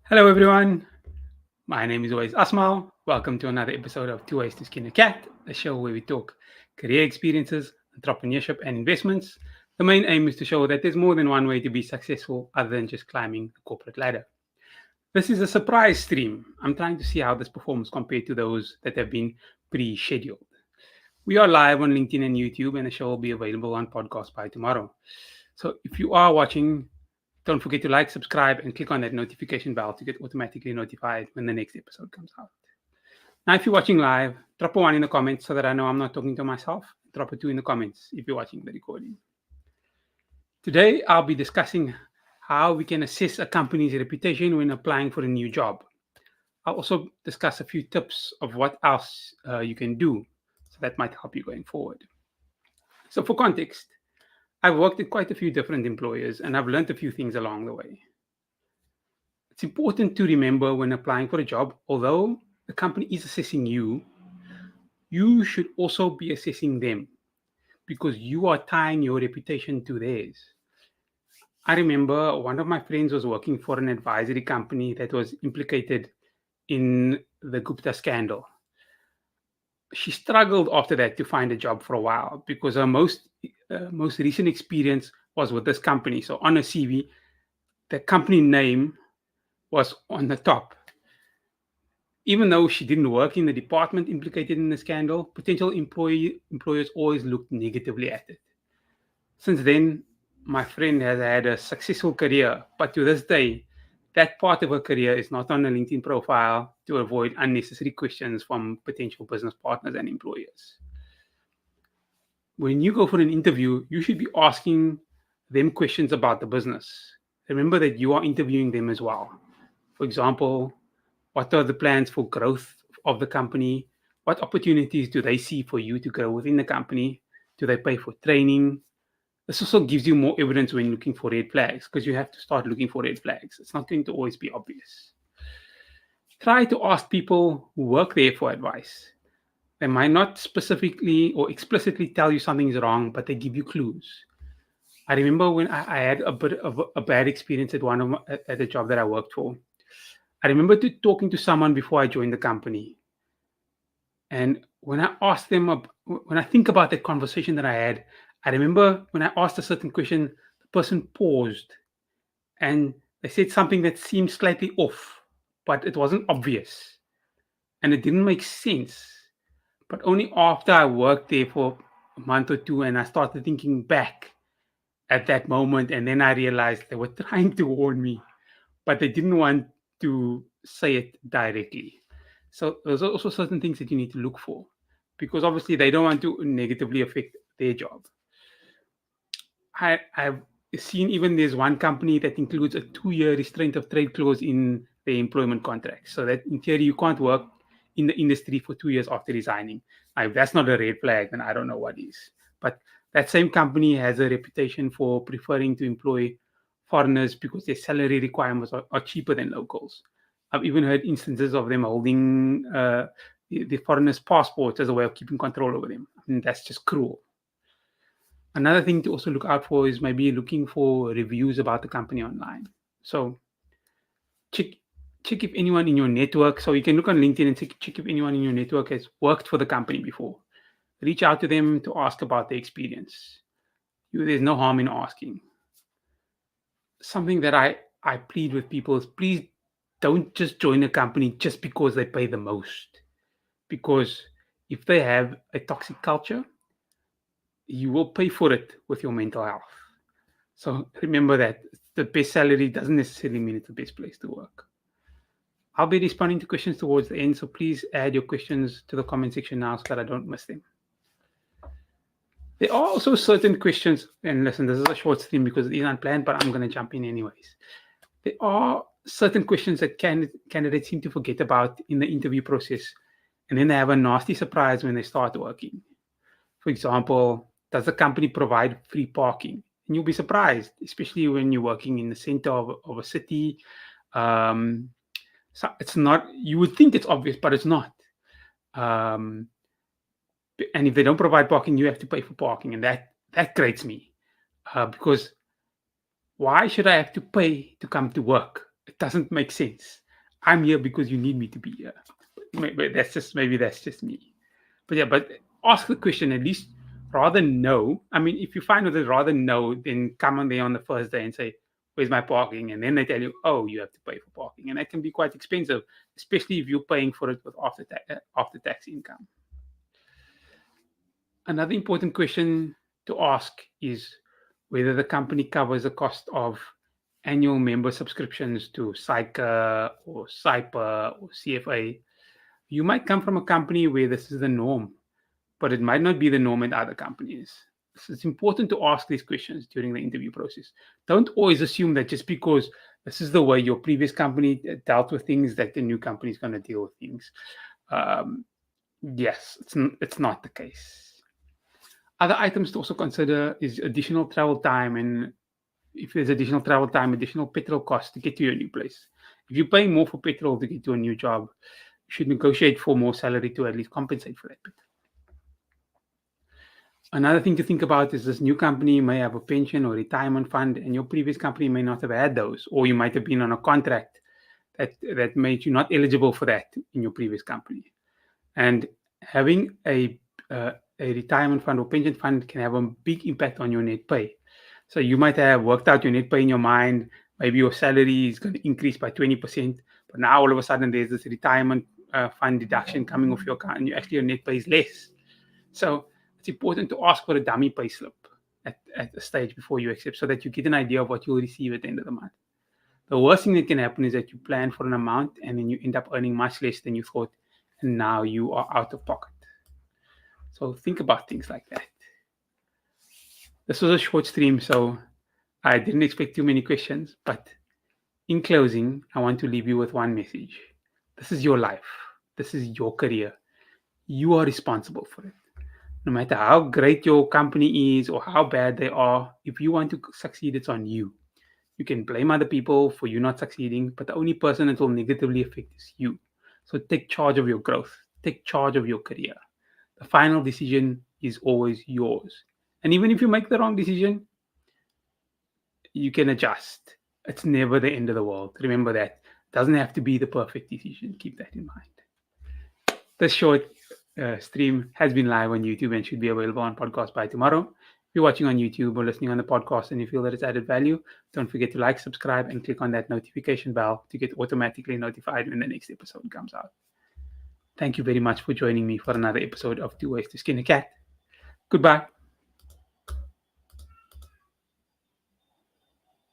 Hello, everyone. My name is always Asmal. Welcome to another episode of Two Ways to Skin a Cat, a show where we talk career experiences, entrepreneurship, and investments. The main aim is to show that there's more than one way to be successful other than just climbing the corporate ladder. This is a surprise stream. I'm trying to see how this performs compared to those that have been pre scheduled. We are live on LinkedIn and YouTube, and the show will be available on podcast by tomorrow. So if you are watching, don't forget to like, subscribe, and click on that notification bell to get automatically notified when the next episode comes out. Now, if you're watching live, drop a one in the comments so that I know I'm not talking to myself. Drop a two in the comments if you're watching the recording. Today, I'll be discussing how we can assess a company's reputation when applying for a new job. I'll also discuss a few tips of what else you can do, so that might help you going forward. So, for context, I've worked at quite a few different employers and I've learned a few things along the way. It's important to remember when applying for a job, although the company is assessing you, you should also be assessing them because you are tying your reputation to theirs. I remember one of my friends was working for an advisory company that was implicated in the Gupta scandal. She struggled after that to find a job for a while because her most recent experience was with this company. So on her CV, the company name was on the top. Even though she didn't work in the department implicated in the scandal, potential employers always looked negatively at it. Since then, my friend has had a successful career, but to this day, that part of her career is not on a LinkedIn profile to avoid unnecessary questions from potential business partners and employers. When you go for an interview, you should be asking them questions about the business. Remember that you are interviewing them as well. For example, what are the plans for growth of the company? What opportunities do they see for you to grow within the company? Do they pay for training? This also gives you more evidence when looking for red flags because you have to start looking for red flags. It's not going to always be obvious. Try to ask people who work there for advice. They might not specifically or explicitly tell you something's wrong, but they give you clues. I remember when I had a bit of a bad experience at at a job that I worked for. I remember talking to someone before I joined the company, and when I asked them, when I think about that conversation that I had, I remember when I asked a certain question, the person paused and they said something that seemed slightly off, but it wasn't obvious and it didn't make sense. But only after I worked there for a month or two and I started thinking back at that moment, and then I realized they were trying to warn me, but they didn't want to say it directly. So there's also certain things that you need to look for because obviously they don't want to negatively affect their job. I've seen even there's one company that includes a 2-year restraint of trade clause in their employment contract. So that in theory you can't work in the industry for 2 years after resigning. Now, if that's not a red flag, then I don't know what is. But that same company has a reputation for preferring to employ foreigners because their salary requirements are cheaper than locals. I've even heard instances of them holding the foreigners' passports as a way of keeping control over them. I mean, that's just cruel. Another thing to also look out for is maybe looking for reviews about the company online. So check check if anyone in your network. So you can look on LinkedIn and check if anyone in your network has worked for the company before. Reach out to them to ask about their experience. There's no harm in asking. Something that I plead with people is please don't just join a company just because they pay the most. Because if they have a toxic culture, you will pay for it with your mental health. So remember that the best salary doesn't necessarily mean it's the best place to work. I'll be responding to questions towards the end, so please add your questions to the comment section now so that I don't miss them. There are also certain questions, and listen, this is a short stream because it is unplanned, but I'm going to jump in anyways. There are certain questions that candidates seem to forget about in the interview process, and then they have a nasty surprise when they start working. For example, does the company provide free parking? And you'll be surprised, especially when you're working in the center of a city. So it's not, you would think it's obvious, but it's not. And if they don't provide parking, you have to pay for parking. And that grates me because why should I have to pay to come to work? It doesn't make sense. I'm here because you need me to be here. Maybe that's just me. But yeah, but ask the question at least. Rather no. I mean, if you find out that rather no, then come on there on the first day and say, "Where's my parking?" And then they tell you, "Oh, you have to pay for parking," and that can be quite expensive, especially if you're paying for it with after tax income. Another important question to ask is whether the company covers the cost of annual member subscriptions to SICA or SIPA or CFA. You might come from a company where this is the norm, but it might not be the norm at other companies. So it's important to ask these questions during the interview process. Don't always assume that just because this is the way your previous company dealt with things, that the new company is going to deal with things. Yes, it's not the case. Other items to also consider is additional travel time, and if there's additional travel time, additional petrol costs to get to your new place. If you're paying more for petrol to get to a new job, you should negotiate for more salary to at least compensate for that bit. Another thing to think about is this new company may have a pension or retirement fund, and your previous company may not have had those, or you might have been on a contract that made you not eligible for that in your previous company. And having a retirement fund or pension fund can have a big impact on your net pay. So you might have worked out your net pay in your mind. Maybe your salary is going to increase by 20%, but now all of a sudden there's this retirement fund deduction coming off your account, and your net pay is less. So it's important to ask for a dummy pay slip at a stage before you accept, so that you get an idea of what you'll receive at the end of the month. The worst thing that can happen is that you plan for an amount and then you end up earning much less than you thought, and now you are out of pocket. So think about things like that. This was a short stream, so I didn't expect too many questions, but in closing, I want to leave you with one message. This is your life. This is your career. You are responsible for it. No matter how great your company is or how bad they are, if you want to succeed, it's on you. You can blame other people for you not succeeding, but the only person it will negatively affect is you. So take charge of your growth. Take charge of your career. The final decision is always yours. And even if you make the wrong decision, you can adjust. It's never the end of the world. Remember that. It doesn't have to be the perfect decision. Keep that in mind. This short stream has been live on YouTube and should be available on podcast by tomorrow. If you're watching on YouTube or listening on the podcast and you feel that it's added value, don't forget to like, subscribe, and click on that notification bell to get automatically notified when the next episode comes out. Thank you very much for joining me for another episode of Two Ways to Skin a Cat. Goodbye.